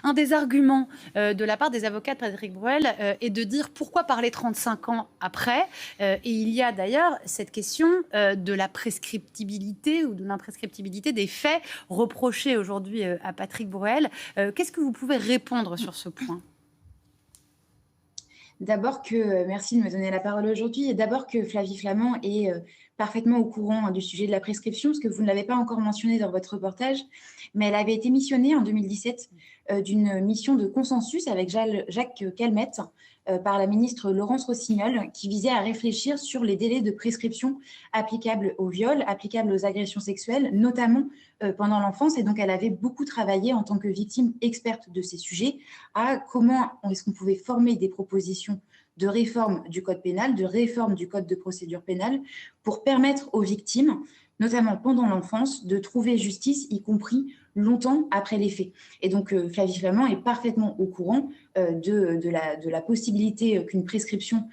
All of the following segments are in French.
Un des arguments de la part des avocats de Patrick Bruel est de dire pourquoi parler 35 ans après. Et il y a d'ailleurs cette question de la prescriptibilité ou de l'imprescriptibilité des faits reprochés aujourd'hui à Patrick Bruel. Qu'est-ce que vous pouvez répondre sur ce point? D'abord que, merci de me donner la parole aujourd'hui et d'abord que Flavie Flament est, parfaitement au courant, du sujet de la prescription, parce que vous ne l'avez pas encore mentionné dans votre reportage, mais elle avait été missionnée en 2017, d'une mission de consensus avec Jacques Calmettes, par la ministre Laurence Rossignol, qui visait à réfléchir sur les délais de prescription applicables au viol, applicables aux agressions sexuelles, notamment, pendant l'enfance. Et donc elle avait beaucoup travaillé en tant que victime experte de ces sujets à comment est-ce qu'on pouvait former des propositions de réforme du code pénal, de réforme du code de procédure pénale, pour permettre aux victimes, notamment pendant l'enfance, de trouver justice, y compris longtemps après les faits. Et donc Flavie Flament est parfaitement au courant de la possibilité qu'une prescription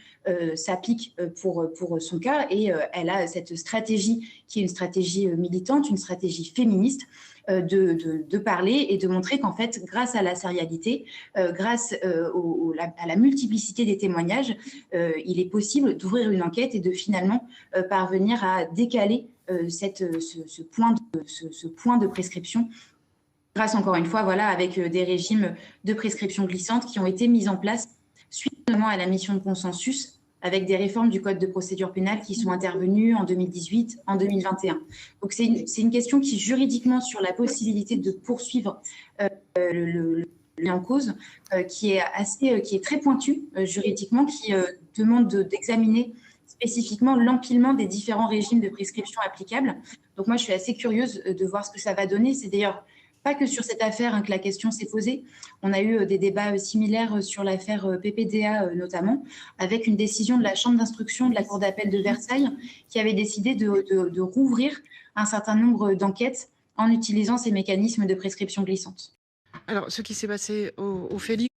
s'applique pour son cas, et elle a cette stratégie qui est une stratégie militante, une stratégie féministe, de parler et de montrer qu'en fait, grâce à la sérialité, grâce à la multiplicité des témoignages, il est possible d'ouvrir une enquête et de finalement parvenir à décaler ce point de prescription, grâce encore une fois, voilà, avec des régimes de prescription glissante qui ont été mis en place suite notamment à la mission de consensus, avec des réformes du code de procédure pénale qui sont intervenues en 2018, en 2021. Donc c'est une question qui juridiquement, sur la possibilité de poursuivre le en cause, qui est très pointue juridiquement, qui demande d'examiner spécifiquement l'empilement des différents régimes de prescription applicables. Donc moi, je suis assez curieuse de voir ce que ça va donner. C'est d'ailleurs pas que sur cette affaire que la question s'est posée. On a eu des débats similaires sur l'affaire PPDA notamment, avec une décision de la Chambre d'instruction de la Cour d'appel de Versailles qui avait décidé de rouvrir un certain nombre d'enquêtes en utilisant ces mécanismes de prescription glissante. Alors, ce qui s'est passé au Félix,